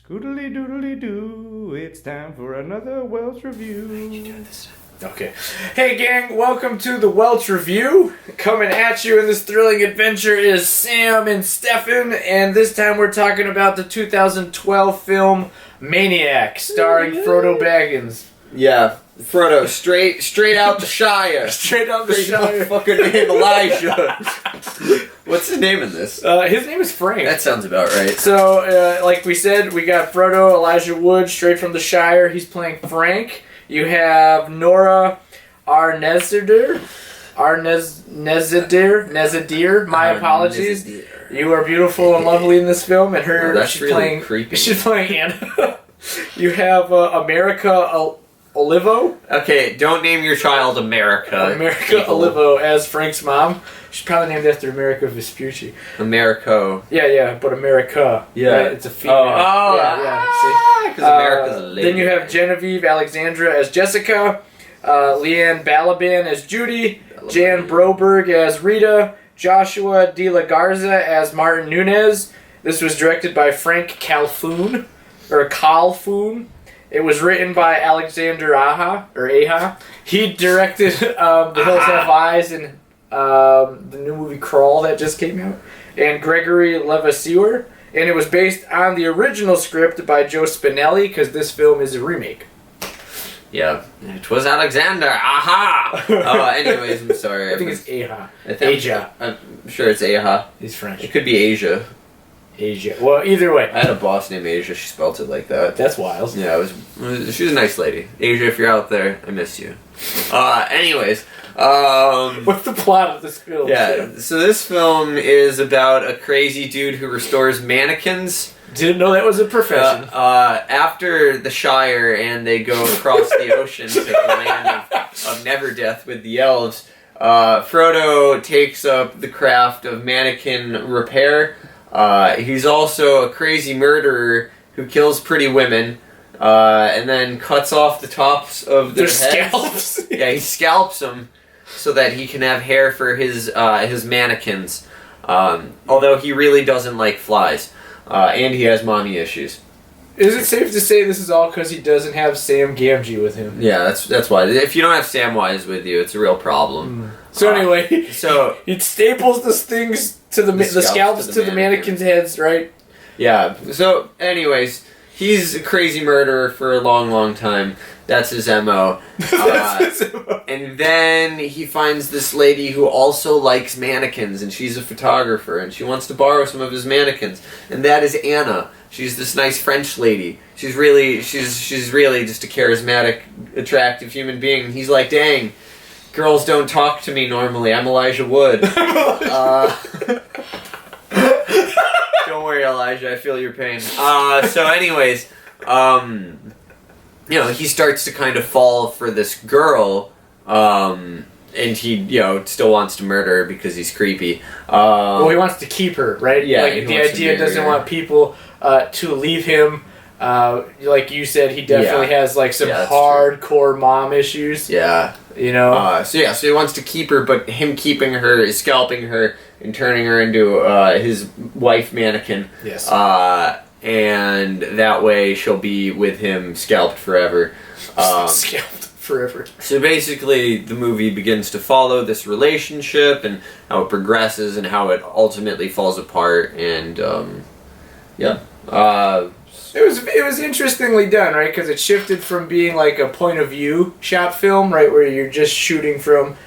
Scoodly doodly doo, it's time for another Welch review. Okay. Hey gang, welcome to the Welch Review. Coming at you in this thrilling adventure is Sam and Stefen, and this time we're talking about the 2012 film Maniac, starring Frodo Baggins. Yeah, Frodo, straight out the Shire. Straight out the Shire. Fucking name Elijah. What's his name in this? His name is Frank. That sounds about right. So, like we said, we got Frodo, Elijah Wood, straight from the Shire. He's playing Frank. You have Nora Arnezidir. My apologies. You are beautiful and lovely in this film, and she's really playing creepy. She's playing Anna. You have America Olivo. Okay, don't name your child America. America Olivo as Frank's mom. She's probably named after America Vespucci. Americo. Yeah, but America. Yeah. Right? It's a female. Oh. Yeah. Because America's a lady. Then you have Genevieve Alexandra as Jessica, Leanne Balaban as Judy, Jan Broberg as Rita, Joshua De La Garza as Martin Nunez. This was directed by Frank Calfoun. It was written by Alexander Aja. He directed The Hills Have Eyes and the new movie Crawl that just came out, and Gregory Levasseur. And it was based on the original script by Joe Spinelli, because this film is a remake. Yeah, it was Alexander. Aha! Anyways, I'm sorry. I think it's Aja. Aja. I'm sure it's Aja. He's French. It could be Asia. Asia. Well, either way. I had a boss named Asia. She spelt it like that. That's wild. Yeah, she was a nice lady. Asia, if you're out there, I miss you. Anyways. What's the plot of this film? Yeah, so this film is about a crazy dude who restores mannequins. Didn't know that was a profession. After the Shire, and they go across the ocean to the land of Neverdeath with the elves, Frodo takes up the craft of mannequin repair. He's also a crazy murderer who kills pretty women, and then cuts off the tops of their scalps. Yeah, he scalps them so that he can have hair for his mannequins. Although he really doesn't like flies, and he has mommy issues. Is it safe to say this is all because he doesn't have Sam Gamgee with him? Yeah, that's why. If you don't have Samwise with you, it's a real problem. So anyway, he staples the things to the scalps to the mannequins' heads, right? Yeah. So, anyways, he's a crazy murderer for a long, long time. That's his MO. And then he finds this lady who also likes mannequins, and she's a photographer, and she wants to borrow some of his mannequins. And that is Anna. She's this nice French lady. She's really just a charismatic, attractive human being. And he's like, dang, girls don't talk to me normally. I'm Elijah Wood. Don't worry, Elijah. I feel your pain. So anyways, he starts to kind of fall for this girl, and he, still wants to murder her because he's creepy. Well, he wants to keep her, right? Yeah, like the idea doesn't want people to leave him. Like you said, he definitely has like some hardcore mom issues. Yeah. So he wants to keep her, but him keeping her is scalping her and turning her into his wife mannequin. Yes. And that way she'll be with him scalped forever. Scalped forever. So basically the movie begins to follow this relationship and how it progresses and how it ultimately falls apart, and It was interestingly done, right? Because it shifted from being like a point of view shot film, right, where you're just shooting from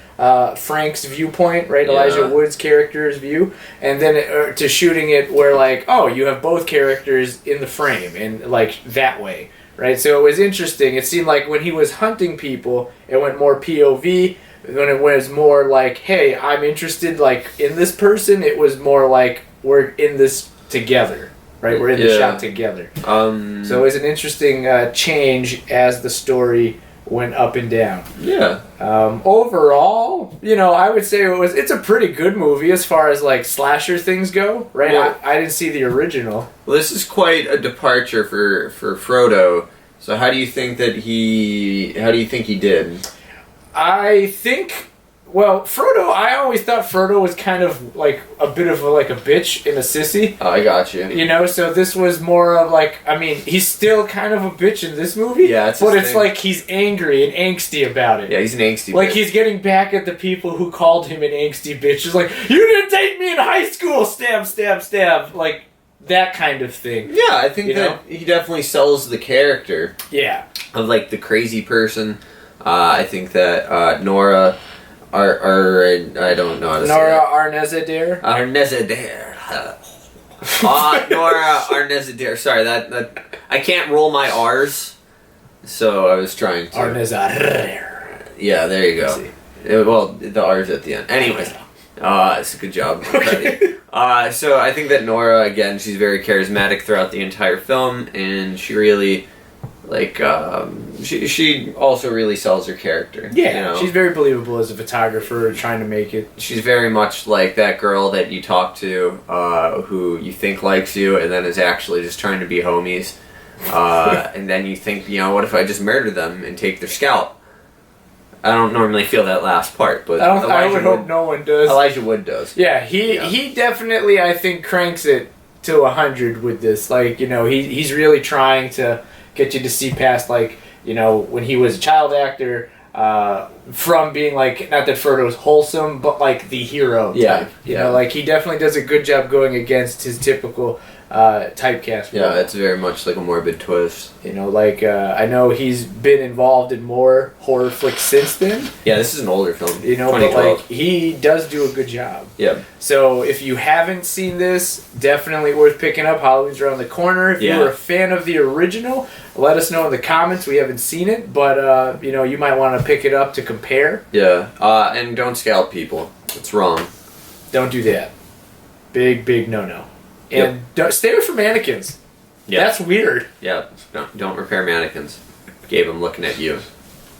Frank's viewpoint, right, Elijah Wood's character's view, and then to shooting it where like, oh, you have both characters in the frame, and like that way, right? So it was interesting. It seemed like when he was hunting people, it went more POV. When it was more like, hey, I'm interested like in this person, it was more like we're in this together. Right, we're in the shot together. So it was an interesting change as the story went up and down. Yeah. Overall, I would say it's a pretty good movie as far as like slasher things go. Right, well, I didn't see the original. Well, this is quite a departure for Frodo. So how do you think he did? I think Well, Frodo, I always thought Frodo was kind of like a bit of a bitch and a sissy. Oh, I got you. You know, so this was more of like, I mean, he's still kind of a bitch in this movie. Yeah, it's but it's like he's angry and angsty about it. Yeah, he's an angsty Like bitch. he's getting back at the people who called him an angsty bitch. He's like, you didn't take me in high school! Stab, stab, stab. Like, that kind of thing. Yeah, I think that he definitely sells the character. Yeah. Of like the crazy person. I think that Nora... I don't know how to Nora say it. Arnezadir. Nora Arnezadir. Sorry, that I can't roll my R's, so I was trying to. Arnezadir. Yeah, there you go. Well, the R's at the end. Anyways, it's a good job. Okay. So I think that Nora, again, she's very charismatic throughout the entire film, and she really. Like, she also really sells her character. Yeah, you know? she's very believable as a photographer trying to make it. She's very much like that girl that you talk to, who you think likes you, and then is actually just trying to be homies. And then you think, what if I just murder them and take their scalp? I don't normally feel that last part, but I would hope no one does. Elijah Wood does. Yeah, he definitely, I think, cranks it to 100 with this. Like, he's really trying to get you to see past, like, when he was a child actor, from being like, not that Frodo's wholesome, but like the hero type. Like he definitely does a good job going against his typical typecast. Yeah, it's very much like a morbid twist. I know he's been involved in more horror flicks since then. Yeah, this is an older film. But like he does do a good job. Yeah. So if you haven't seen this, definitely worth picking up. Halloween's around the corner. If you were a fan of the original, let us know in the comments. We haven't seen it, but you might want to pick it up to compare. Yeah. And don't scalp people. It's wrong. Don't do that. Big no. And don't stay away from mannequins. Yeah. That's weird. Yeah. Don't repair mannequins. Gabe, I'm looking at you.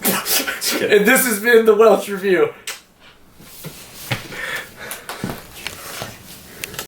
And this has been the Welch Review.